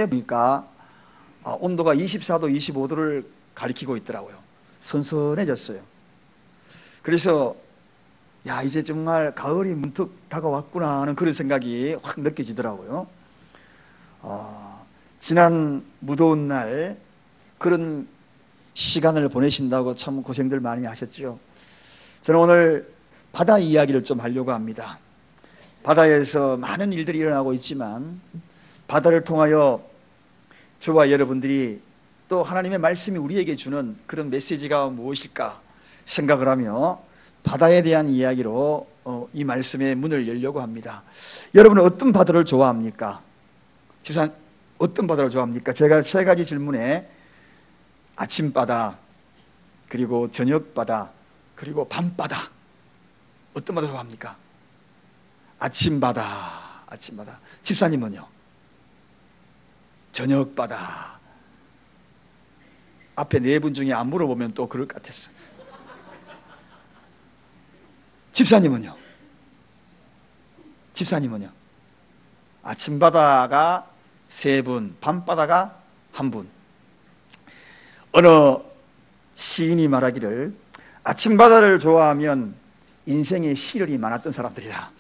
보니까 온도가 24도, 25도를 가리키고 있더라고요. 선선해졌어요. 그래서 이제 정말 가을이 문득 다가왔구나 하는 그런 생각이 확 느껴지더라고요. 지난 무더운 날 그런 시간을 보내신다고 참 고생들 많이 하셨죠. 저는 오늘 바다 이야기를 좀 하려고 합니다. 바다에서 많은 일들이 일어나고 있지만 바다를 통하여 저와 여러분들이 또 하나님의 말씀이 우리에게 주는 그런 메시지가 무엇일까 생각을 하며 바다에 대한 이야기로 이 말씀의 문을 열려고 합니다. 여러분은 어떤 바다를 좋아합니까? 집사님, 어떤 바다를 좋아합니까? 제가 세 가지 질문에 아침바다, 그리고 저녁바다, 그리고 밤바다, 어떤 바다 좋아합니까? 아침바다. 집사님은요? 저녁바다. 앞에 네 분 중에 안 물어보면 또 그럴 것 같았어요. 집사님은요? 아침바다가 세 분, 밤바다가 한 분. 어느 시인이 말하기를 아침바다를 좋아하면 인생에 시련이 많았던 사람들이라.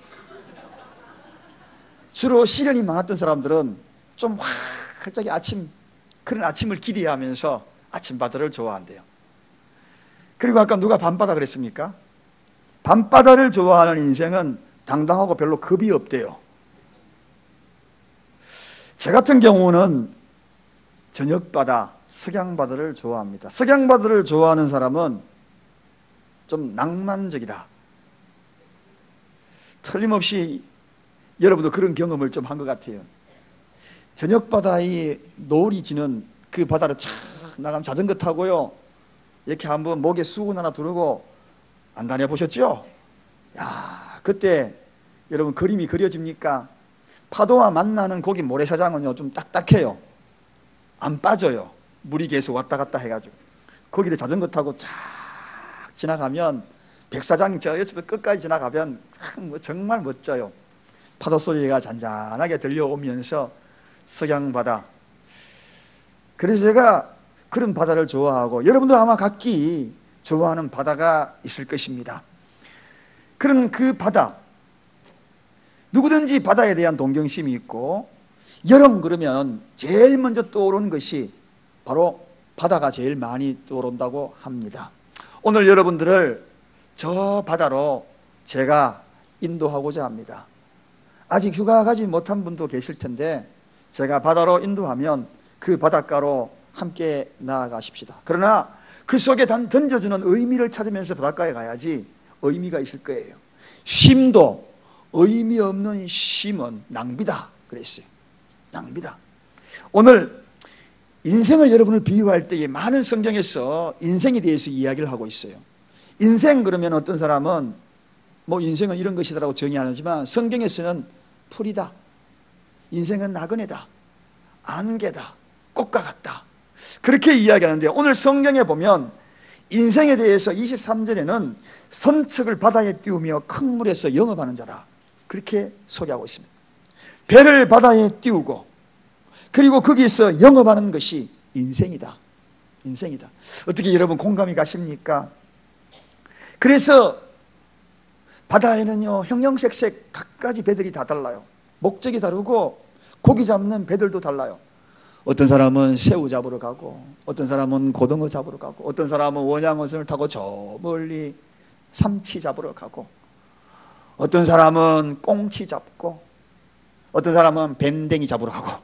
주로 시련이 많았던 사람들은 좀 갑자기 그런 아침을 기대하면서 아침바다를 좋아한대요. 그리고 아까 누가 밤바다 그랬습니까? 밤바다를 좋아하는 인생은 당당하고 별로 겁이 없대요. 저 같은 경우는 저녁바다, 석양바다를 좋아합니다. 석양바다를 좋아하는 사람은 좀 낭만적이다. 틀림없이 여러분도 그런 경험을 좀 한 것 같아요. 저녁바다의 노을이 지는 그 바다를 쫙 나가면 자전거 타고요, 이렇게 한번 목에 수건 하나 두르고 안 다녀보셨죠? 그때 여러분 그림이 그려집니까? 파도와 만나는 거기 모래사장은요 좀 딱딱해요. 안 빠져요. 물이 계속 왔다 갔다 해가지고 거기를 자전거 타고 쫙 지나가면 백사장 저 끝까지 지나가면 정말 멋져요. 파도 소리가 잔잔하게 들려오면서 석양바다. 그래서 제가 그런 바다를 좋아하고, 여러분도 아마 각기 좋아하는 바다가 있을 것입니다. 그런 그 바다, 누구든지 바다에 대한 동경심이 있고, 여름 그러면 제일 먼저 떠오르는 것이 바로 바다가 제일 많이 떠오른다고 합니다. 오늘 여러분들을 저 바다로 제가 인도하고자 합니다. 아직 휴가 가지 못한 분도 계실 텐데 제가 바다로 인도하면 그 바닷가로 함께 나아가십시다. 그러나 그 속에 던져주는 의미를 찾으면서 바닷가에 가야지 의미가 있을 거예요. 쉼도 의미 없는 쉼은 낭비다 그랬어요. 낭비다. 오늘 인생을 여러분을 비유할 때에 많은 성경에서 인생에 대해서 이야기를 하고 있어요. 인생 그러면 어떤 사람은 인생은 이런 것이다라고 정의하지만 성경에서는 풀이다, 인생은 나그네다, 안개다, 꽃과 같다, 그렇게 이야기하는데, 오늘 성경에 보면 인생에 대해서 23절에는 선척을 바다에 띄우며 큰 물에서 영업하는 자다, 그렇게 소개하고 있습니다. 배를 바다에 띄우고 그리고 거기서 영업하는 것이 인생이다. 어떻게 여러분 공감이 가십니까? 그래서 바다에는요 형형색색 각가지 배들이 다 달라요. 목적이 다르고 고기 잡는 배들도 달라요. 어떤 사람은 새우 잡으러 가고, 어떤 사람은 고등어 잡으러 가고, 어떤 사람은 원양어선을 타고 저 멀리 삼치 잡으러 가고, 어떤 사람은 꽁치 잡고, 어떤 사람은 밴댕이 잡으러 가고,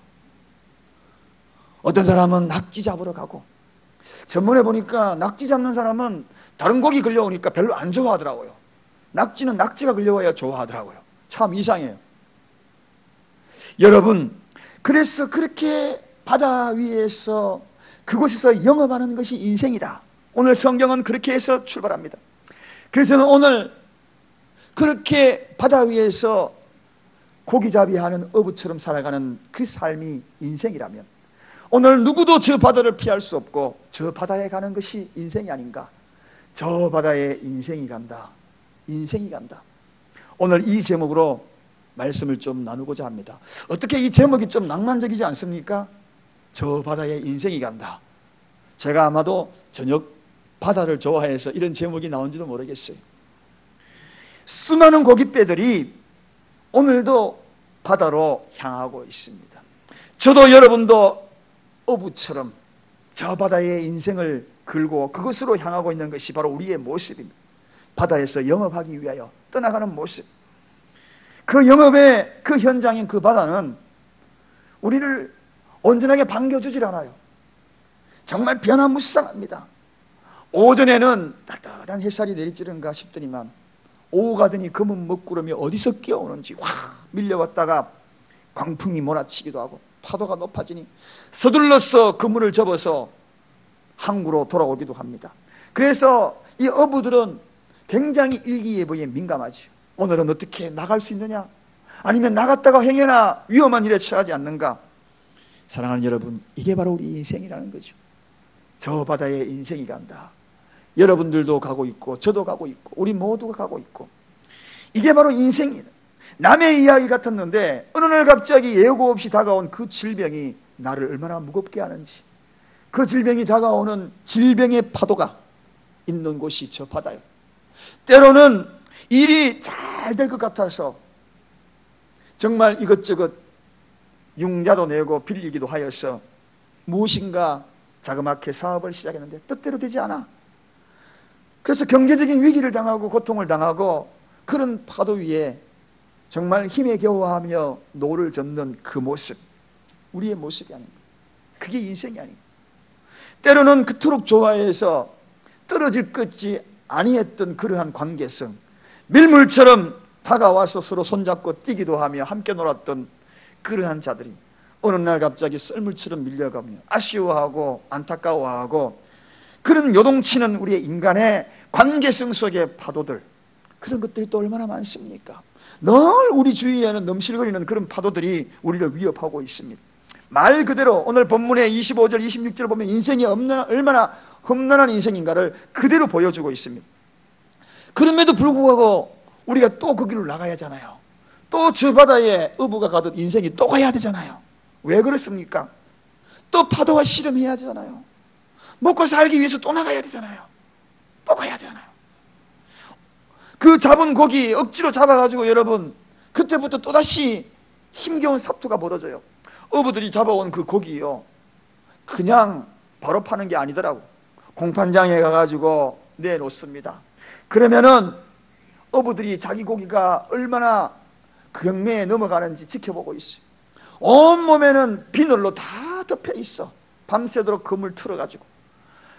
어떤 사람은 낙지 잡으러 가고. 전문에 보니까 낙지 잡는 사람은 다른 고기 걸려오니까 별로 안 좋아하더라고요. 낙지는 낙지가 걸려와야 좋아하더라고요. 참 이상해요. 여러분, 그래서 그렇게 바다 위에서 그곳에서 영업하는 것이 인생이다. 오늘 성경은 그렇게 해서 출발합니다. 그래서 저는 오늘 그렇게 바다 위에서 고기잡이하는 어부처럼 살아가는 그 삶이 인생이라면, 오늘 누구도 저 바다를 피할 수 없고 저 바다에 가는 것이 인생이 아닌가. 저 바다에 인생이 간다. 오늘 이 제목으로 말씀을 좀 나누고자 합니다. 어떻게 이 제목이 좀 낭만적이지 않습니까? 저 바다에 인생이 간다. 제가 아마도 저녁 바다를 좋아해서 이런 제목이 나온지도 모르겠어요. 수많은 고깃배들이 오늘도 바다로 향하고 있습니다. 저도 여러분도 어부처럼 저 바다의 인생을 걸고 그것으로 향하고 있는 것이 바로 우리의 모습입니다. 바다에서 영업하기 위하여 떠나가는 모습. 그 영업의 그 현장인 그 바다는 우리를 온전하게 반겨주질 않아요. 정말 변화무쌍합니다. 오전에는 따뜻한 햇살이 내리쬐는가 싶더니만 오후 가더니 검은 먹구름이 어디서 끼어오는지 확 밀려왔다가 광풍이 몰아치기도 하고 파도가 높아지니 서둘러서 그물을 접어서 항구로 돌아오기도 합니다. 그래서 이 어부들은 굉장히 일기예보에 민감하죠. 오늘은 어떻게 나갈 수 있느냐, 아니면 나갔다가 행여나 위험한 일에 처하지 않는가. 사랑하는 여러분, 이게 바로 우리 인생이라는 거죠. 저 바다에 인생이 간다. 여러분들도 가고 있고 저도 가고 있고 우리 모두가 가고 있고, 이게 바로 인생이다. 남의 이야기 같았는데 어느 날 갑자기 예고 없이 다가온 그 질병이 나를 얼마나 무겁게 하는지, 그 질병이 다가오는 질병의 파도가 있는 곳이 저 바다예요. 때로는 일이 잘 될 것 같아서 정말 이것저것 융자도 내고 빌리기도 하여서 무엇인가 자그맣게 사업을 시작했는데 뜻대로 되지 않아. 그래서 경제적인 위기를 당하고 고통을 당하고 그런 파도 위에 정말 힘에 겨워하며 노를 젓는 그 모습, 우리의 모습이 아닙니다. 그게 인생이 아닙니다. 때로는 그토록 좋아해서 떨어질 것이 아니했던 그러한 관계성, 밀물처럼 다가와서 서로 손잡고 뛰기도 하며 함께 놀았던 그러한 자들이 어느 날 갑자기 썰물처럼 밀려가며 아쉬워하고 안타까워하고, 그런 요동치는 우리의 인간의 관계성 속의 파도들, 그런 것들이 또 얼마나 많습니까? 늘 우리 주위에는 넘실거리는 그런 파도들이 우리를 위협하고 있습니다. 말 그대로 오늘 본문의 25절 26절을 보면 인생이 얼마나 험난한 인생인가를 그대로 보여주고 있습니다. 그럼에도 불구하고 우리가 또 그 길로 나가야 하잖아요. 또 저 바다에 어부가 가듯 인생이 또 가야 되잖아요. 왜 그렇습니까? 또 파도와 씨름해야 되잖아요. 먹고 살기 위해서 또 나가야 되잖아요. 또 가야 되잖아요. 그 잡은 고기 억지로 잡아가지고 여러분, 그때부터 또다시 힘겨운 사투가 벌어져요. 어부들이 잡아온 그 고기요, 그냥 바로 파는 게 아니더라고. 공판장에 가가지고 내놓습니다. 그러면은 어부들이 자기 고기가 얼마나 경매에 넘어가는지 지켜보고 있어요. 온몸에는 비늘로 다 덮여 있어. 밤새도록 그물 틀어가지고.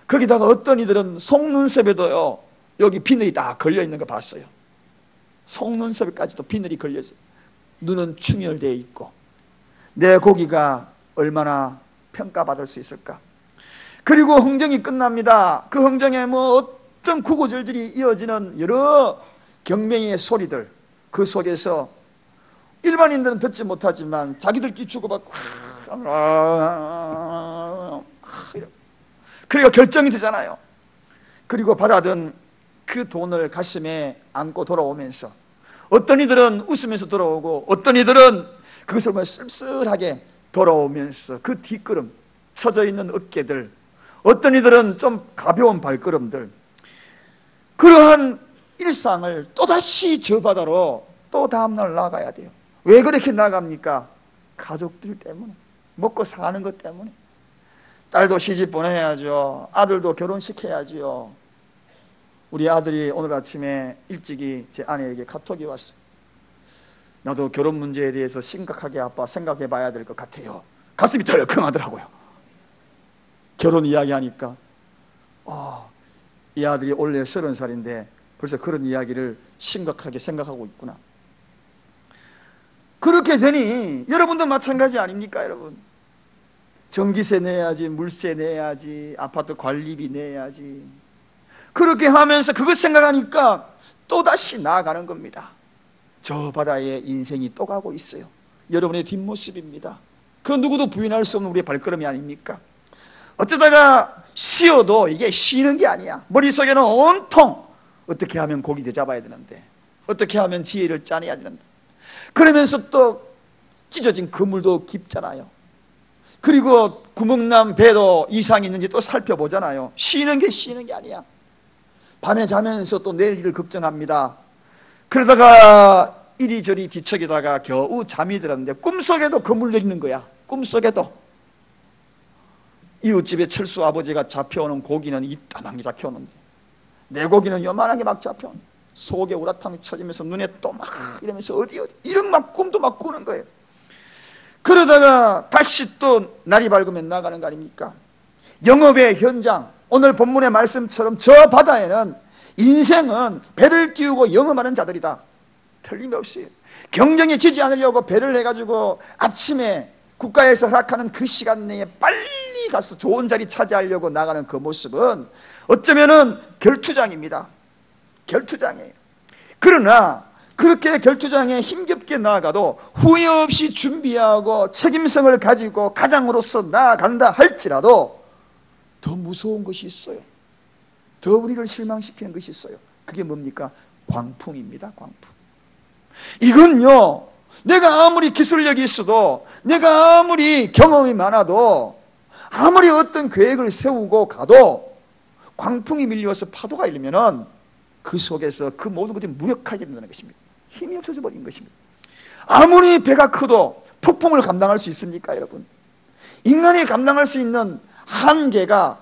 거기다가 어떤 이들은 속눈썹에도요, 여기 비늘이 딱 걸려있는 거 봤어요. 속눈썹에까지도 비늘이 걸려있어요. 눈은 충혈되어 있고, 내 고기가 얼마나 평가받을 수 있을까. 그리고 흥정이 끝납니다. 그 흥정에 뭐 어떤 구구절절이 이어지는 여러 경매의 소리들, 그 속에서 일반인들은 듣지 못하지만 자기들끼리 주고받고 그리고 결정이 되잖아요. 그리고 받아든 그 돈을 가슴에 안고 돌아오면서 어떤 이들은 웃으면서 돌아오고 어떤 이들은 그것을 쓸쓸하게 돌아오면서 그 뒷걸음, 처져 있는 어깨들, 어떤 이들은 좀 가벼운 발걸음들, 그러한 일상을 또다시 저 바다로 또 다음날 나가야 돼요. 왜 그렇게 나갑니까? 가족들 때문에, 먹고 사는 것 때문에. 딸도 시집 보내야죠. 아들도 결혼시켜야죠. 우리 아들이 오늘 아침에 일찍이 제 아내에게 카톡이 왔어요. 나도 결혼 문제에 대해서 심각하게 아빠 생각해 봐야 될 것 같아요. 가슴이 덜컹하더라고요. 결혼 이야기하니까 이 아들이 원래 30살인데 벌써 그런 이야기를 심각하게 생각하고 있구나. 그렇게 되니 여러분도 마찬가지 아닙니까? 여러분, 전기세 내야지, 물세 내야지, 아파트 관리비 내야지. 그렇게 하면서 그것 생각하니까 또다시 나아가는 겁니다. 저 바다에 인생이 또 가고 있어요. 여러분의 뒷모습입니다. 그 누구도 부인할 수 없는 우리의 발걸음이 아닙니까? 어쩌다가 쉬어도 이게 쉬는 게 아니야. 머릿속에는 온통 어떻게 하면 고기 잡아야 되는데, 어떻게 하면 지혜를 짜내야 되는데, 그러면서 또 찢어진 그물도 깊잖아요. 그리고 구멍난 배도 이상이 있는지 또 살펴보잖아요. 쉬는 게 아니야. 밤에 자면서 또 내일 일을 걱정합니다. 그러다가 이리저리 뒤척이다가 겨우 잠이 들었는데 꿈속에도 건물 내리는 거야. 꿈속에도. 이웃집에 철수 아버지가 잡혀오는 고기는 이따만하게 잡혀오는데 내 고기는 요만하게 막 잡혀오는, 속에 우라탕이 쳐지면서 눈에 또 막 이러면서 어디 이런 막 꿈도 막 꾸는 거예요. 그러다가 다시 또 날이 밝으면 나가는 거 아닙니까? 영업의 현장, 오늘 본문의 말씀처럼 저 바다에는 인생은 배를 띄우고 영업하는 자들이다. 틀림없이 경쟁에 지지 않으려고 배를 해가지고 아침에 국가에서 허락하는 그 시간 내에 빨리 가서 좋은 자리 차지하려고 나가는 그 모습은 어쩌면은 결투장입니다. 결투장이에요. 그러나 그렇게 결투장에 힘겹게 나아가도 후회 없이 준비하고 책임성을 가지고 가장으로서 나아간다 할지라도 더 무서운 것이 있어요. 더 우리를 실망시키는 것이 있어요. 그게 뭡니까? 광풍입니다. 광풍. 이건요, 내가 아무리 기술력이 있어도, 내가 아무리 경험이 많아도, 아무리 어떤 계획을 세우고 가도 광풍이 밀려와서 파도가 일면은 그 속에서 그 모든 것들이 무력하게 된다는 것입니다. 힘이 없어져 버린 것입니다. 아무리 배가 커도 폭풍을 감당할 수 있습니까, 여러분? 인간이 감당할 수 있는 한계가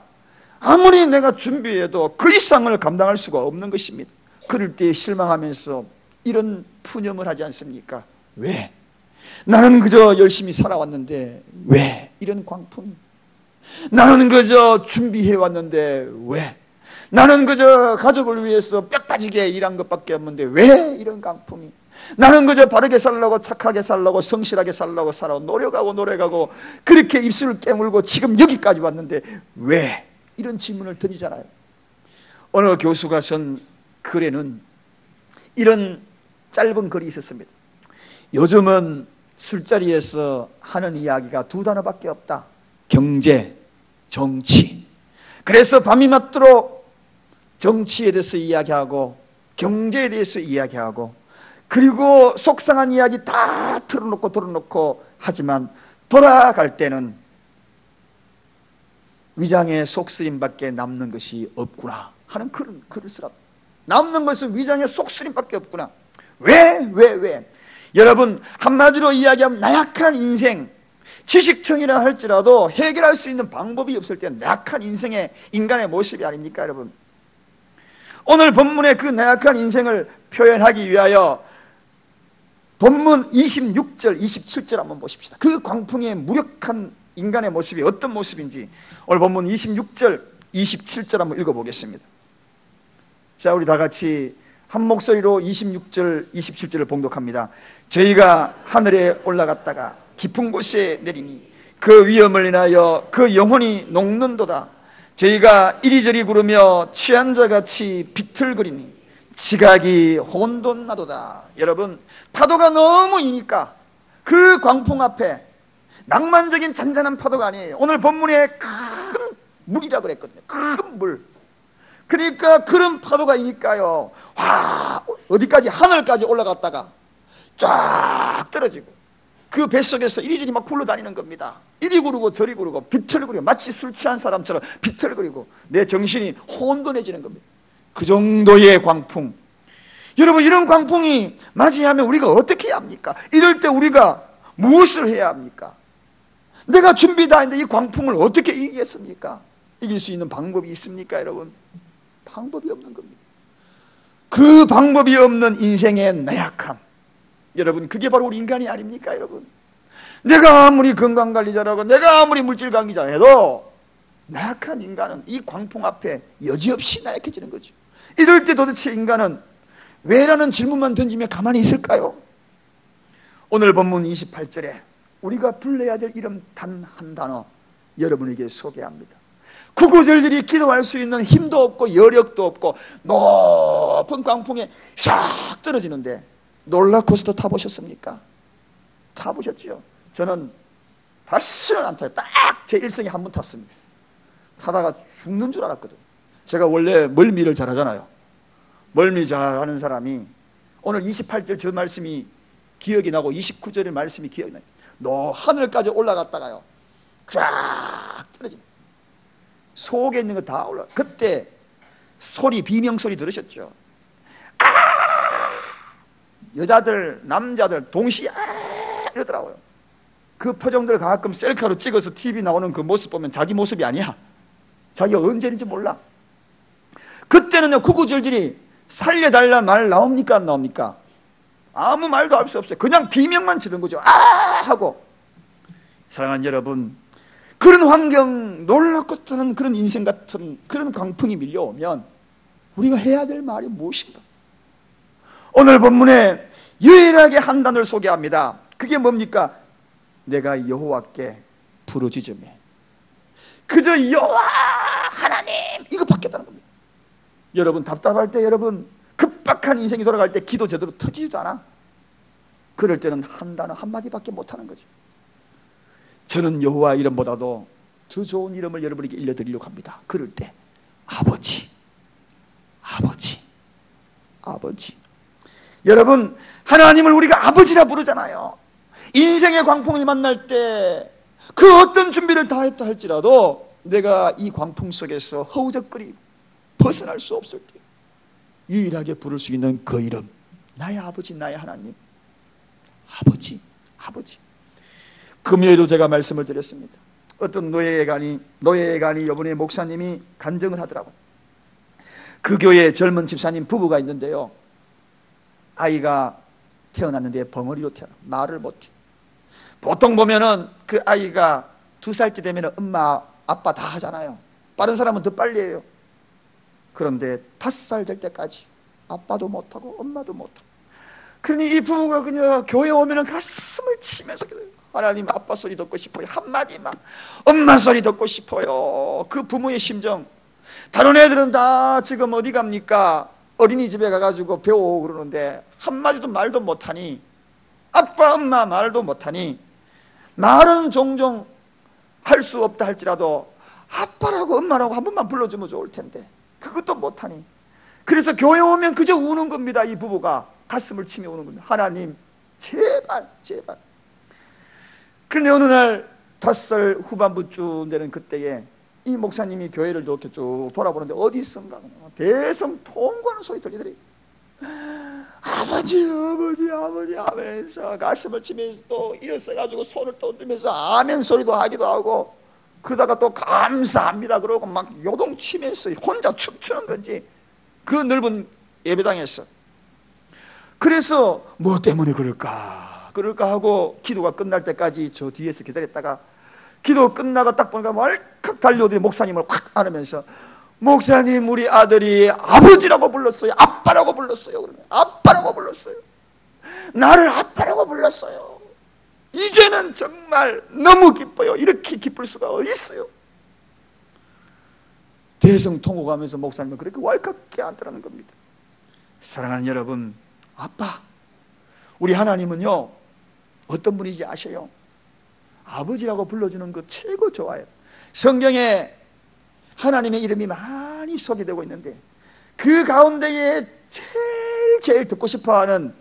아무리 내가 준비해도 그 이상을 감당할 수가 없는 것입니다. 그럴 때 실망하면서 이런 푸념을 하지 않습니까? 왜? 나는 그저 열심히 살아왔는데 왜 이런 광풍이? 나는 그저 준비해왔는데 왜? 나는 그저 가족을 위해서 뼈 빠지게 일한 것밖에 없는데 왜 이런 광풍이? 나는 그저 바르게 살려고, 착하게 살려고, 성실하게 살려고 살아 노력하고 그렇게 입술을 깨물고 지금 여기까지 왔는데 왜? 이런 질문을 던지잖아요. 어느 교수가 쓴 글에는 이런 짧은 글이 있었습니다. 요즘은 술자리에서 하는 이야기가 두 단어밖에 없다. 경제, 정치. 그래서 밤이 맞도록 정치에 대해서 이야기하고 경제에 대해서 이야기하고 그리고 속상한 이야기 다 털어놓고 하지만 돌아갈 때는 위장의 속쓰림밖에 남는 것이 없구나 하는 글을 쓰라. 남는 것은 위장의 속쓰림밖에 없구나. 왜? 여러분, 한마디로 이야기하면 나약한 인생, 지식청이라 할지라도 해결할 수 있는 방법이 없을 때 나약한 인생의 인간의 모습이 아닙니까, 여러분? 오늘 본문의 그 나약한 인생을 표현하기 위하여 본문 26절, 27절 한번 보십시다. 그 광풍의 무력한 인간의 모습이 어떤 모습인지 오늘 본문 26절, 27절 한번 읽어보겠습니다. 자, 우리 다 같이 한 목소리로 26절, 27절을 봉독합니다. 저희가 하늘에 올라갔다가 깊은 곳에 내리니 그 위험을 인하여 그 영혼이 녹는도다. 저희가 이리저리 구르며 취한 자같이 비틀거리니 지각이 혼돈나도다. 여러분, 파도가 너무 이니까 그 광풍 앞에 낭만적인 잔잔한 파도가 아니에요. 오늘 본문에 큰 물이라고 그랬거든요. 큰 물. 그러니까 그런 파도가 이니까요, 와, 어디까지? 하늘까지 올라갔다가 쫙 떨어지고 그 뱃속에서 이리저리 막 굴러다니는 겁니다. 이리 구르고 저리 구르고 비틀거리고 마치 술 취한 사람처럼 비틀거리고 내 정신이 혼돈해지는 겁니다. 그 정도의 광풍. 여러분, 이런 광풍이 맞이하면 우리가 어떻게 해야 합니까? 이럴 때 우리가 무엇을 해야 합니까? 내가 준비 다 했는데 이 광풍을 어떻게 이기겠습니까? 이길 수 있는 방법이 있습니까, 여러분? 방법이 없는 겁니다. 그 방법이 없는 인생의 나약함. 여러분, 그게 바로 우리 인간이 아닙니까, 여러분? 내가 아무리 건강관리 잘하고 내가 아무리 물질관리 잘해도 나약한 인간은 이 광풍 앞에 여지없이 나약해지는 거죠. 이럴 때 도대체 인간은 왜라는 질문만 던지면 가만히 있을까요? 오늘 본문 28절에 우리가 불러야 될 이름 단 한 단어 여러분에게 소개합니다. 구구절절히 기도할 수 있는 힘도 없고 여력도 없고 높은 광풍에 샥 떨어지는데 롤러코스터 타보셨습니까? 타보셨죠? 저는 다시는 안 타요. 딱 제 일생에 한 번 탔습니다. 타다가 죽는 줄 알았거든요. 제가 원래 멀미를 잘하잖아요. 멀미 잘하는 사람이 오늘 28절 저 말씀이 기억이 나고 29절의 말씀이 기억이 나요. 너 하늘까지 올라갔다가요, 쫙 떨어집니다. 속에 있는 거 다 올라. 그때 소리, 비명소리 들으셨죠? 아! 여자들 남자들 동시에 이러더라고요. 그 표정들 가끔 셀카로 찍어서 TV 나오는 그 모습 보면 자기 모습이 아니야. 자기가 언제인지 몰라. 그때는 구구절절이 살려달라 말 나옵니까 안 나옵니까? 아무 말도 할 수 없어요. 그냥 비명만 치는 거죠. 아! 하고. 사랑하는 여러분, 그런 환경, 놀랍고 떠는 그런 인생 같은 그런 광풍이 밀려오면 우리가 해야 될 말이 무엇인가? 오늘 본문에 유일하게 한 단어를 소개합니다. 그게 뭡니까? 내가 여호와께 부르짖으매. 그저 여호와 하나님 이거밖에 없다는 겁니다. 여러분 답답할 때, 여러분 급박한 인생이 돌아갈 때 기도 제대로 터지지도 않아. 그럴 때는 한 단어 한마디밖에 못하는 거죠. 저는 여호와 이름보다도 더 좋은 이름을 여러분에게 일러드리려고 합니다. 그럴 때 아버지, 아버지, 아버지. 여러분, 하나님을 우리가 아버지라 부르잖아요. 인생의 광풍이 만날 때 그 어떤 준비를 다 했다 할지라도 내가 이 광풍 속에서 허우적거리고 벗어날 수 없을 때 유일하게 부를 수 있는 그 이름, 나의 아버지, 나의 하나님. 아버지, 아버지. 금요일도 제가 말씀을 드렸습니다. 어떤 노예간이 이번에 목사님이 간증을 하더라고요. 그 교회에 젊은 집사님 부부가 있는데요, 아이가 태어났는데 벙어리로 태어나 말을 못해. 보통 보면은 그 아이가 2살째 되면 엄마 아빠 다 하잖아요. 빠른 사람은 더 빨리 해요. 그런데 5살 될 때까지 아빠도 못하고 엄마도 못하고. 그러니 이 부부가 그냥 교회 오면은 가슴을 치면서 그래요. 하나님, 아빠 소리 듣고 싶어요. 한마디만. 엄마 소리 듣고 싶어요. 그 부모의 심정. 다른 애들은 다 지금 어디 갑니까? 어린이집에 가가지고 배우고 그러는데 한마디도 말도 못하니, 아빠 엄마 말도 못하니, 말은 종종 할 수 없다 할지라도 아빠라고 엄마라고 한 번만 불러주면 좋을 텐데 그것도 못하니, 그래서 교회 오면 그저 우는 겁니다. 이 부부가 가슴을 치며 우는 겁니다. 하나님 제발 제발. 그런데 어느 날 5살 후반부쯤 되는 그때에 이 목사님이 교회를 이렇게 쭉 돌아보는데 어디 있었는가 대성 통과하는 소리 들리더니 아버지 아버지 아버지 하면서 가슴을 치면서 또 일어서가지고 손을 떠들면서 아멘 소리도 하기도 하고, 그러다가 또 감사합니다 그러고 막 요동치면서 혼자 춤추는 건지 그 넓은 예배당에서. 그래서 뭐 때문에 그럴까 하고 기도가 끝날 때까지 저 뒤에서 기다렸다가 기도 끝나고 딱 보니까 왈칵 달려오더니 목사님을 확 안으면서, 목사님 우리 아들이 아버지라고 불렀어요. 아빠라고 불렀어요. 그러면 아빠라고 불렀어요. 나를 아빠라고 불렀어요. 이제는 정말 너무 기뻐요. 이렇게 기쁠 수가 어디 있어요. 대성통곡하면서 목사님은 그렇게 왈칵 깨안더라는 겁니다. 사랑하는 여러분, 아빠, 우리 하나님은요 어떤 분인지 아셔요? 아버지라고 불러주는 거 최고 좋아요. 성경에 하나님의 이름이 많이 소개되고 있는데 그 가운데에 제일 듣고 싶어하는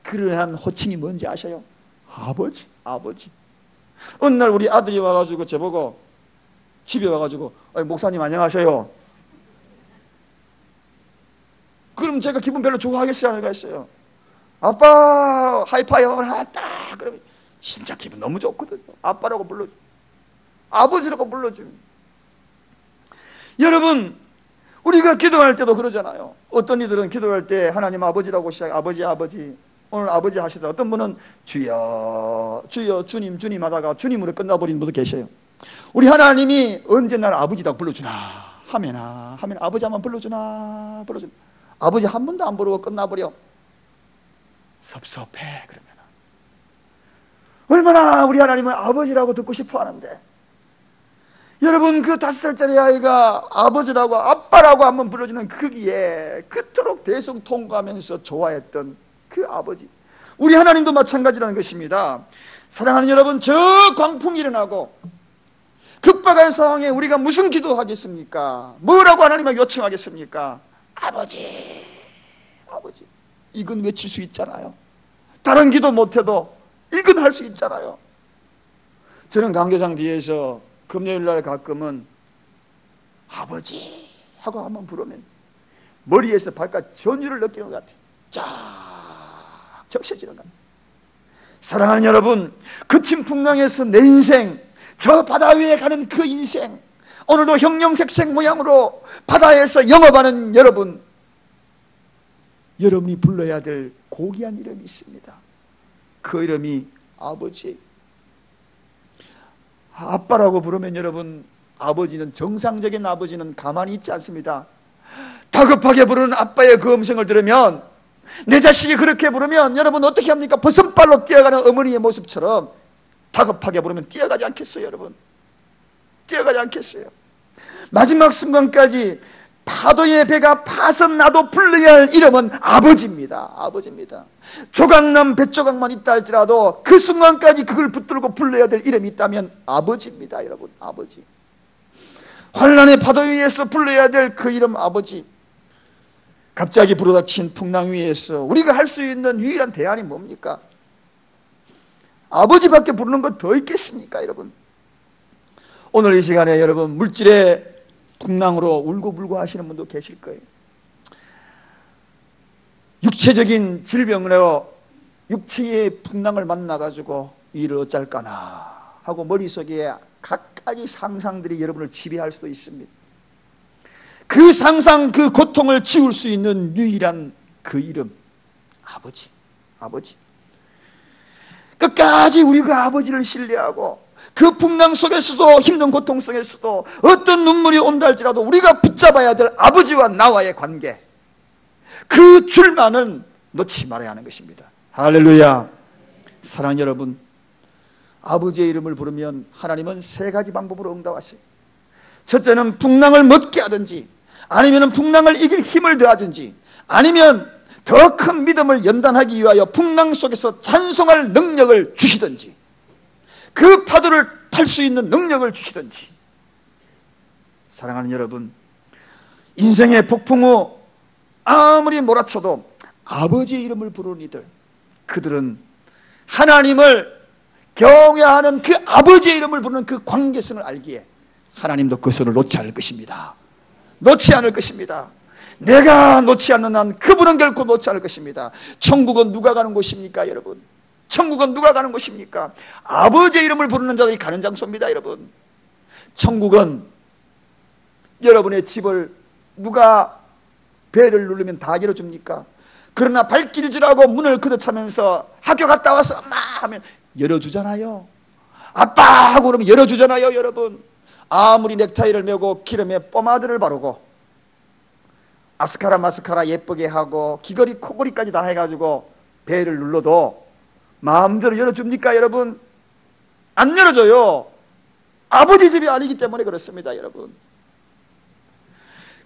그러한 호칭이 뭔지 아셔요? 아버지, 아버지. 어느 날 우리 아들이 와가지고 저보고 집에 와가지고 목사님 안녕하세요. 그럼 제가 기분 별로 좋아하겠어요? 안 하겠어요? 아빠 하이파이브를 하다 그러면 진짜 기분 너무 좋거든요. 아빠라고 불러줘, 아버지라고 불러줘. 여러분, 우리가 기도할 때도 그러잖아요. 어떤 이들은 기도할 때 하나님 아버지라고 시작, 아버지 아버지. 오늘 아버지 하시더라. 어떤 분은 주여 주여 주님 주님 하다가 주님으로 끝나버리는 분도 계셔요. 우리 하나님이 언제 나를 아버지라고 불러주나 하면 아버지 한번 불러주나. 아버지 한 번도 안 부르고 끝나버려. 섭섭해. 그러면 얼마나 우리 하나님은 아버지라고 듣고 싶어 하는데, 여러분 그 5살짜리 아이가 아버지라고 아빠라고 한번 불러주는 거기에 그토록 대성통곡하면서 좋아했던 그 아버지, 우리 하나님도 마찬가지라는 것입니다. 사랑하는 여러분, 저 광풍이 일어나고 급박한 상황에 우리가 무슨 기도하겠습니까? 뭐라고 하나님을 요청하겠습니까? 아버지, 아버지. 이건 외칠 수 있잖아요. 다른 기도 못해도 이건 할 수 있잖아요. 저는 강교장 뒤에서 금요일날 가끔은 아버지 하고 한번 부르면 머리에서 발까지 전율을 느끼는 것 같아요. 쫙 적셔지는 것 같아요. 사랑하는 여러분, 그친 풍랑에서 내 인생, 저 바다 위에 가는 그 인생, 오늘도 형형색색 모양으로 바다에서 영업하는 여러분, 여러분이 불러야 될 고귀한 이름이 있습니다. 그 이름이 아버지. 아빠라고 부르면 여러분, 아버지는, 정상적인 아버지는 가만히 있지 않습니다. 다급하게 부르는 아빠의 그 음성을 들으면, 내 자식이 그렇게 부르면 여러분 어떻게 합니까? 버선발로 뛰어가는 어머니의 모습처럼 다급하게 부르면 뛰어가지 않겠어요, 여러분? 뛰어가지 않겠어요? 마지막 순간까지 파도의 배가 파선나도 불러야 할 이름은 아버지입니다. 아버지입니다. 조각남 뱃조각만 있다 할지라도 그 순간까지 그걸 붙들고 불러야 될 이름이 있다면 아버지입니다, 여러분. 아버지. 환란의 파도 위에서 불러야 될 그 이름 아버지. 갑자기 불어닥친 풍랑 위에서 우리가 할 수 있는 유일한 대안이 뭡니까? 아버지밖에 부르는 것 더 있겠습니까, 여러분? 오늘 이 시간에 여러분 물질의 풍랑으로 울고불고 하시는 분도 계실 거예요. 육체적인 질병으로 육체의 풍랑을 만나가지고 이를 어쩔까나 하고 머릿속에 갖가지 상상들이 여러분을 지배할 수도 있습니다. 그 상상, 그 고통을 지울 수 있는 유일한 그 이름, 아버지. 아버지. 끝까지 우리가 아버지를 신뢰하고 그 풍랑 속에서도, 힘든 고통 속에서도 어떤 눈물이 온다 할지라도 우리가 붙잡아야 될 아버지와 나와의 관계, 그 줄만은 놓치지 말아야 하는 것입니다. 할렐루야. 사랑하는 여러분, 아버지의 이름을 부르면 하나님은 세 가지 방법으로 응답하세요. 첫째는 풍랑을 멎게 하든지, 아니면 풍랑을 이길 힘을 더하든지, 아니면 더 큰 믿음을 연단하기 위하여 풍랑 속에서 찬송할 능력을 주시든지, 그 파도를 탈 수 있는 능력을 주시든지. 사랑하는 여러분, 인생의 폭풍 후 아무리 몰아쳐도 아버지의 이름을 부르는 이들, 그들은 하나님을 경외하는 그 아버지의 이름을 부르는 그 관계성을 알기에 하나님도 그 손을 놓지 않을 것입니다. 놓지 않을 것입니다. 내가 놓지 않는 한 그분은 결코 놓지 않을 것입니다. 천국은 누가 가는 곳입니까, 여러분? 천국은 누가 가는 곳입니까? 아버지의 이름을 부르는 자들이 가는 장소입니다, 여러분. 천국은 여러분의 집을 누가 배를 누르면 다 열어줍니까? 그러나 발길질하고 문을 걷어차면서 학교 갔다 와서 엄마 하면 열어주잖아요. 아빠 하고 그러면 열어주잖아요, 여러분. 아무리 넥타이를 메고 기름에 포마드를 바르고 아스카라 마스카라 예쁘게 하고 귀걸이 코걸이까지 다 해가지고 배를 눌러도 마음대로 열어줍니까, 여러분? 안 열어줘요. 아버지 집이 아니기 때문에 그렇습니다, 여러분.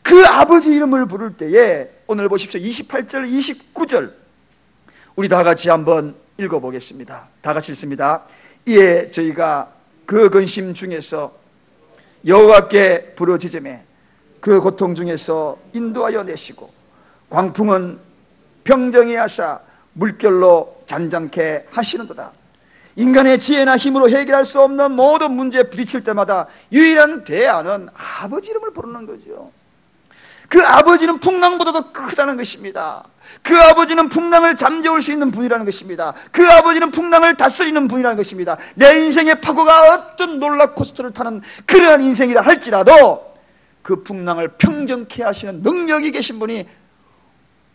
그 아버지 이름을 부를 때에 오늘 보십시오. 28절 29절 우리 다 같이 한번 읽어보겠습니다. 다 같이 읽습니다. 이에 저희가 그 근심 중에서 여호와께 부르짖음에 그 고통 중에서 인도하여 내시고 광풍은 평정히 하사 물결로 잔잔케 하시는도다. 인간의 지혜나 힘으로 해결할 수 없는 모든 문제에 부딪힐 때마다 유일한 대안은 아버지 이름을 부르는 거죠. 그 아버지는 풍랑보다도 크다는 것입니다. 그 아버지는 풍랑을 잠재울 수 있는 분이라는 것입니다. 그 아버지는 풍랑을 다스리는 분이라는 것입니다. 내 인생의 파고가 어떤 롤러코스터를 타는 그러한 인생이라 할지라도 그 풍랑을 평정케 하시는 능력이 계신 분이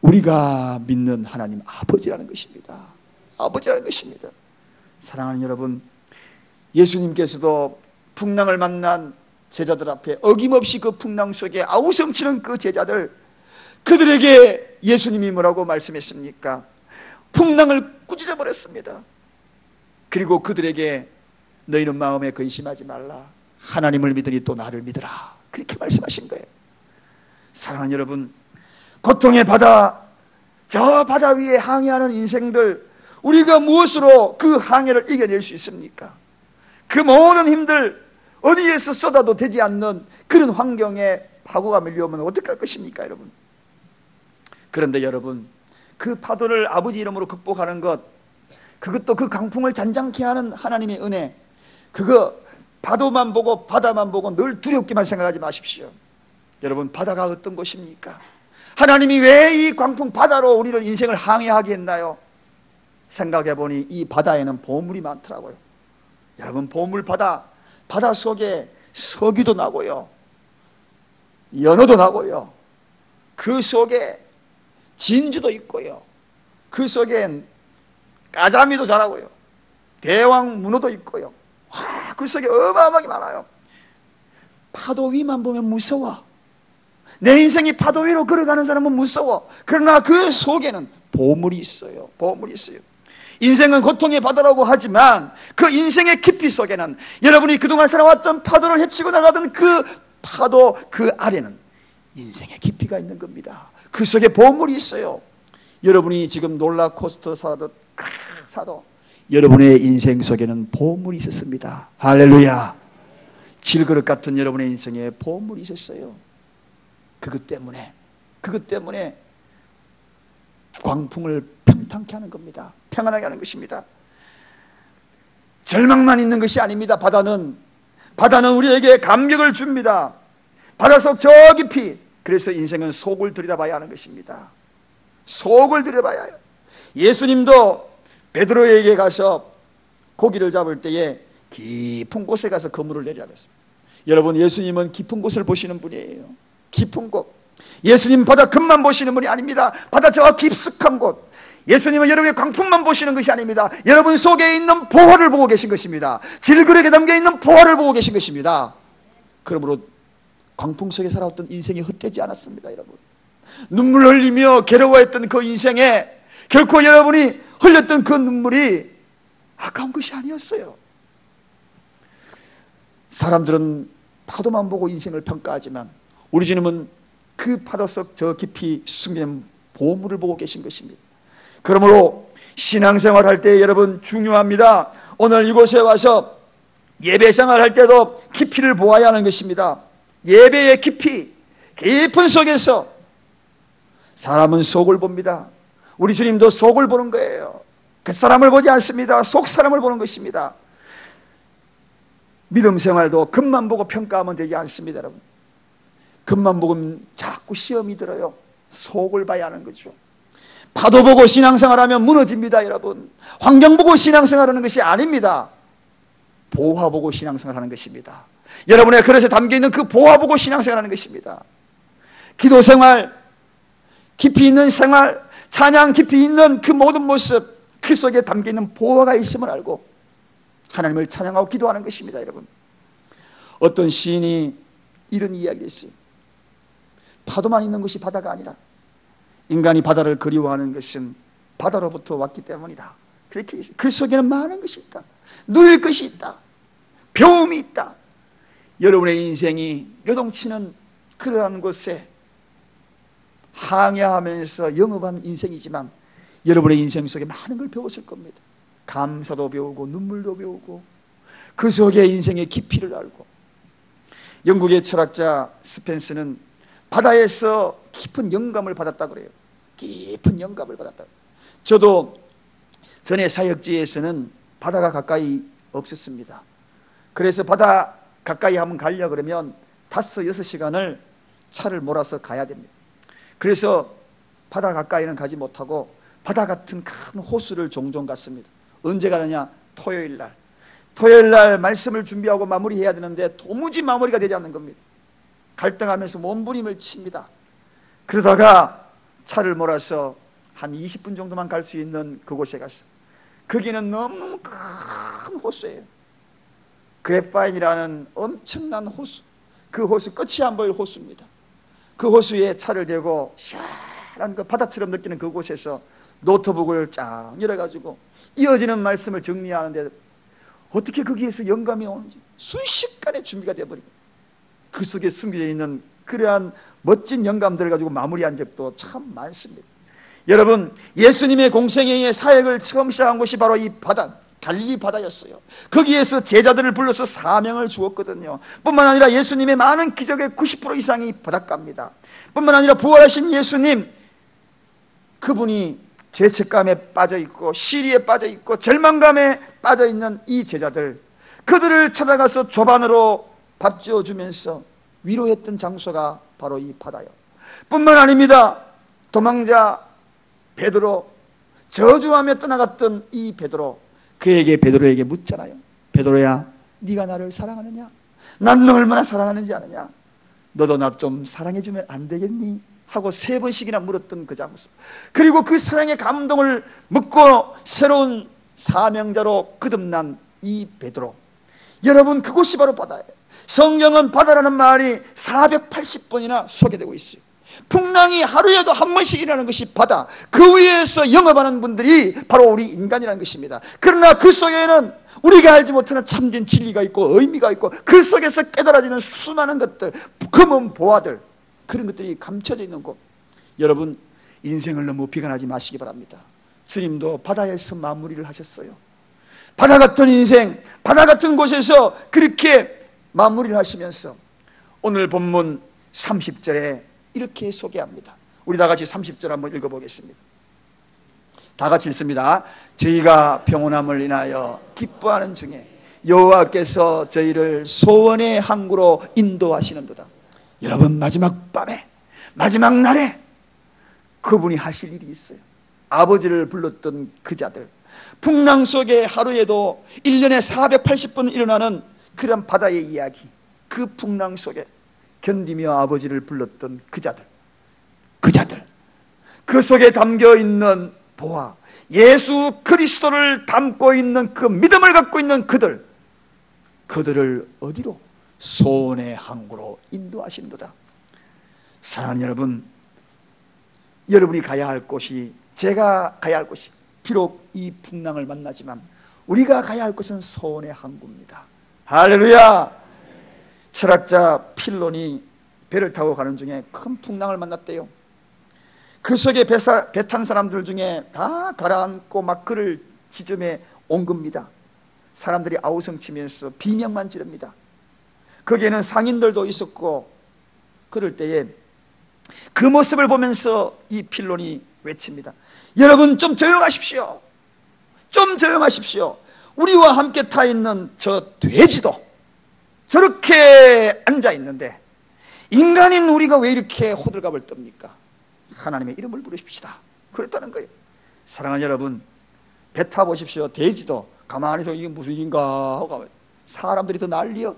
우리가 믿는 하나님 아버지라는 것입니다. 아버지라는 것입니다. 사랑하는 여러분, 예수님께서도 풍랑을 만난 제자들 앞에 어김없이 그 풍랑 속에 아우성치는 그 제자들, 그들에게 예수님이 뭐라고 말씀했습니까? 풍랑을 꾸짖어 버렸습니다. 그리고 그들에게 너희는 마음에 근심하지 말라. 하나님을 믿으니 또 나를 믿으라. 그렇게 말씀하신 거예요. 사랑하는 여러분, 고통의 바다, 저 바다 위에 항해하는 인생들, 우리가 무엇으로 그 항해를 이겨낼 수 있습니까? 그 모든 힘들 어디에서 쏟아도 되지 않는 그런 환경에 파고가 밀려오면 어떻게 할 것입니까, 여러분? 그런데 여러분, 그 파도를 아버지 이름으로 극복하는 것, 그것도 그 강풍을 잔잔케 하는 하나님의 은혜, 그거 파도만 보고 바다만 보고 늘 두렵기만 생각하지 마십시오. 여러분, 바다가 어떤 곳입니까? 하나님이 왜 이 광풍 바다로 우리를 인생을 항해하게 했나요? 생각해 보니 이 바다에는 보물이 많더라고요. 여러분, 보물 바다 속에 석유도 나고요, 연어도 나고요, 그 속에 진주도 있고요, 그 속엔 까자미도 자라고요, 대왕 문어도 있고요. 그 속에 어마어마하게 많아요. 파도 위만 보면 무서워. 내 인생이 파도 위로 걸어가는 사람은 무서워. 그러나 그 속에는 보물이 있어요. 보물이 있어요. 인생은 고통의 바다라고 하지만 그 인생의 깊이 속에는, 여러분이 그동안 살아왔던 파도를 헤치고 나가던 그 파도 그 아래는 인생의 깊이가 있는 겁니다. 그 속에 보물이 있어요. 여러분이 지금 롤러코스터 사도 여러분의 인생 속에는 보물이 있었습니다. 할렐루야. 질그릇 같은 여러분의 인생에 보물이 있었어요. 그것 때문에 광풍을 평탄케 하는 겁니다. 평안하게 하는 것입니다. 절망만 있는 것이 아닙니다. 바다는 우리에게 감격을 줍니다. 바닷속 저 깊이. 그래서 인생은 속을 들여다봐야 하는 것입니다. 속을 들여다봐야 해요. 예수님도 베드로에게 가서 고기를 잡을 때에 깊은 곳에 가서 그물을 내리라 그랬습니다. 여러분, 예수님은 깊은 곳을 보시는 분이에요. 깊은 곳. 예수님 바다 끝만 보시는 분이 아닙니다. 바다 저 깊숙한 곳. 예수님은 여러분의 광풍만 보시는 것이 아닙니다. 여러분 속에 있는 보화를 보고 계신 것입니다. 질그릇에 담겨있는 보화를 보고 계신 것입니다. 그러므로 광풍 속에 살아왔던 인생이 헛되지 않았습니다. 여러분, 눈물 흘리며 괴로워했던 그 인생에 결코 여러분이 흘렸던 그 눈물이 아까운 것이 아니었어요. 사람들은 파도만 보고 인생을 평가하지만 우리 주님은 그 파도 속 저 깊이 숨긴 보물을 보고 계신 것입니다. 그러므로 신앙생활 할 때 여러분 중요합니다. 오늘 이곳에 와서 예배생활 할 때도 깊이를 보아야 하는 것입니다. 예배의 깊이, 깊은 속에서 사람은 속을 봅니다. 우리 주님도 속을 보는 거예요. 그 사람을 보지 않습니다. 속 사람을 보는 것입니다. 믿음 생활도 겉만 보고 평가하면 되지 않습니다. 여러분, 겉만 보면 자꾸 시험이 들어요. 속을 봐야 하는 거죠. 파도 보고 신앙생활하면 무너집니다. 여러분, 환경 보고 신앙생활하는 것이 아닙니다. 보화 보고 신앙생활하는 것입니다. 여러분의 그릇에 담겨있는 그 보화 보고 신앙생활하는 것입니다. 기도생활, 깊이 있는 생활, 찬양 깊이 있는 그 모든 모습, 그 속에 담겨있는 보화가 있음을 알고 하나님을 찬양하고 기도하는 것입니다. 여러분, 어떤 시인이 이런 이야기를 했어요. 파도만 있는 것이 바다가 아니라 인간이 바다를 그리워하는 것은 바다로부터 왔기 때문이다. 그렇게 있어요. 그 속에는 많은 것이 있다. 누릴 것이 있다. 배움이 있다. 여러분의 인생이 요동치는 그러한 곳에 항해하면서 영업한 인생이지만 여러분의 인생 속에 많은 걸 배웠을 겁니다. 감사도 배우고 눈물도 배우고 그 속에 인생의 깊이를 알고. 영국의 철학자 스펜스는 바다에서 깊은 영감을 받았다고 그래요. 깊은 영감을 받았다. 저도 전에 사역지에서는 바다가 가까이 없었습니다. 그래서 바다 가까이 한번 가려고 그러면 5, 6시간을 차를 몰아서 가야 됩니다. 그래서 바다 가까이는 가지 못하고 바다 같은 큰 호수를 종종 갔습니다. 언제 가느냐? 토요일날. 토요일날 말씀을 준비하고 마무리해야 되는데 도무지 마무리가 되지 않는 겁니다. 갈등하면서 몸부림을 칩니다. 그러다가 차를 몰아서 한 20분 정도만 갈 수 있는 그곳에 갔어요. 거기는 너무너무 큰 호수예요. 그래파인이라는 엄청난 호수. 그 호수 끝이 안 보일 호수입니다. 그 호수에 차를 대고 시원한 그 바다처럼 느끼는 그곳에서 노트북을 쫙 열어가지고 이어지는 말씀을 정리하는데 어떻게 거기에서 영감이 오는지 순식간에 준비가 되어버리고 그 속에 숨겨져 있는 그러한 멋진 영감들을 가지고 마무리한 적도 참 많습니다. 여러분, 예수님의 공생애의 사역을 처음 시작한 곳이 바로 이 바다, 갈릴리 바다였어요. 거기에서 제자들을 불러서 사명을 주었거든요. 뿐만 아니라 예수님의 많은 기적의 90% 이상이 바닷가입니다. 뿐만 아니라 부활하신 예수님, 그분이 죄책감에 빠져있고 시리에 빠져있고 절망감에 빠져있는 이 제자들, 그들을 찾아가서 조반으로 밥 지어주면서 위로했던 장소가 바로 이 바다요. 뿐만 아닙니다. 도망자 베드로, 저주하며 떠나갔던 이 베드로, 베드로에게 묻잖아요. 베드로야, 네가 나를 사랑하느냐? 난 너 얼마나 사랑하는지 아느냐? 너도 나 좀 사랑해주면 안 되겠니? 하고 3번씩이나 물었던 그 장소, 그리고 그 사랑의 감동을 묻고 새로운 사명자로 거듭난 이 베드로. 여러분, 그곳이 바로 바다예요. 성경은 바다라는 말이 480번이나 소개되고 있어요. 풍랑이 하루에도 한 번씩 일어나는 것이 바다, 그 위에서 영업하는 분들이 바로 우리 인간이라는 것입니다. 그러나 그 속에는 우리가 알지 못하는 참된 진리가 있고 의미가 있고, 그 속에서 깨달아지는 수많은 것들, 검은 보화들, 그런 것들이 감춰져 있는 곳. 여러분, 인생을 너무 비관하지 마시기 바랍니다. 주님도 바다에서 마무리를 하셨어요. 바다 같은 인생, 바다 같은 곳에서 그렇게 마무리를 하시면서 오늘 본문 30절에 이렇게 소개합니다. 우리 다 같이 30절 한번 읽어보겠습니다. 다 같이 읽습니다. 저희가 평온함을 인하여 기뻐하는 중에 여호와께서 저희를 소원의 항구로 인도하시는도다. 여러분, 마지막 밤에, 마지막 날에 그분이 하실 일이 있어요. 아버지를 불렀던 그 자들, 풍랑 속에 하루에도 1년에 480번 일어나는 그런 바다의 이야기, 그 풍랑 속에 견디며 아버지를 불렀던 그 자들, 그 속에 담겨있는 보화, 예수 그리스도를 담고 있는 그 믿음을 갖고 있는 그들을 어디로? 소원의 항구로 인도하신도다. 사랑하는 여러분, 여러분이 가야 할 곳이, 제가 가야 할 곳이, 비록 이 풍랑을 만나지만 우리가 가야 할 곳은 소원의 항구입니다. 할렐루야. 철학자 필론이 배를 타고 가는 중에 큰 풍랑을 만났대요. 그 속에 배 탄 사람들 중에 다 가라앉고 막 그를 지점에 온 겁니다. 사람들이 아우성치면서 비명만 지릅니다. 거기에는 상인들도 있었고, 그럴 때에 그 모습을 보면서 이 필론이 외칩니다. 여러분, 좀 조용하십시오. 좀 조용하십시오. 우리와 함께 타 있는 저 돼지도 저렇게 앉아 있는데 인간인 우리가 왜 이렇게 호들갑을 떱니까? 하나님의 이름을 부르십시다. 그랬다는 거예요. 사랑하는 여러분, 배 타보십시오. 돼지도 가만히 서 이게 무슨 일인가 하고 가면 사람들이 더 난리요.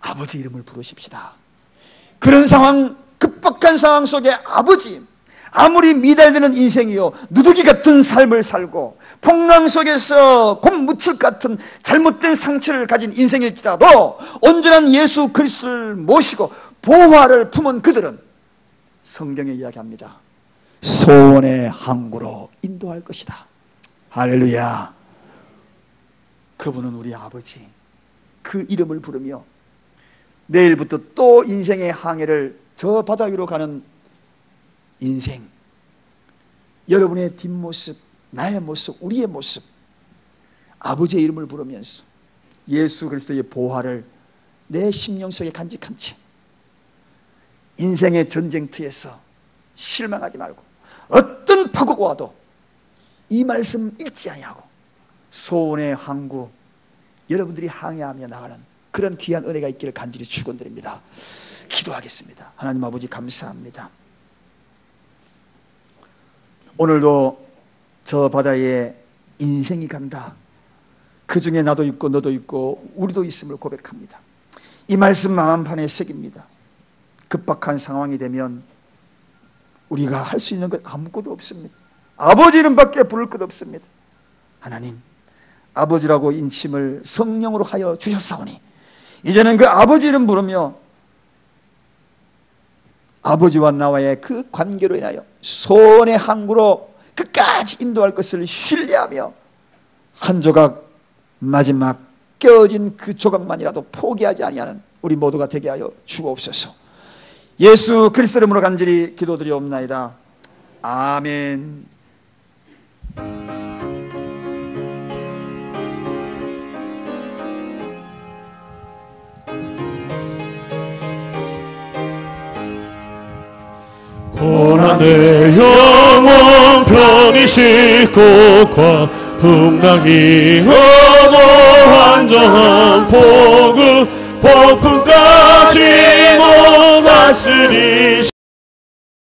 아버지 이름을 부르십시다. 그런 상황, 급박한 상황 속에 아버지, 아무리 미달되는 인생이요, 누더기 같은 삶을 살고 풍랑 속에서 곧 묻힐 같은 잘못된 상처를 가진 인생일지라도 온전한 예수 그리스도를 모시고 보화를 품은 그들은 성경에 이야기합니다. 소원의 항구로 인도할 것이다. 할렐루야. 그분은 우리 아버지, 그 이름을 부르며 내일부터 또 인생의 항해를 저 바다 위로 가는 인생, 여러분의 뒷모습, 나의 모습, 우리의 모습, 아버지의 이름을 부르면서 예수 그리스도의 보화를 내 심령 속에 간직한 채 인생의 전쟁터에서 실망하지 말고 어떤 파국가 와도 이 말씀 잊지 아니하고 소원의 항구, 여러분들이 항해하며 나가는 그런 귀한 은혜가 있기를 간절히 축원드립니다. 기도하겠습니다. 하나님 아버지, 감사합니다. 오늘도 저 바다에 인생이 간다, 그 중에 나도 있고 너도 있고 우리도 있음을 고백합니다. 이 말씀 마음판에 새깁니다. 급박한 상황이 되면 우리가 할 수 있는 것 아무것도 없습니다. 아버지 이름밖에 부를 것 없습니다. 하나님, 아버지라고 인침을 성령으로 하여 주셨사오니 이제는 그 아버지 이름 부르며 아버지와 나와의 그 관계로 인하여 소원의 항구로 끝까지 인도할 것을 신뢰하며 한 조각, 마지막 깨어진 그 조각만이라도 포기하지 아니하는 우리 모두가 되게 하여 주옵소서. 예수 그리스도 이름으로 간절히 기도드리옵나이다. 아멘. 고난의 영원 편히 싣고 과 풍랑이 오고 완전한 폭풍까지 못 갔으니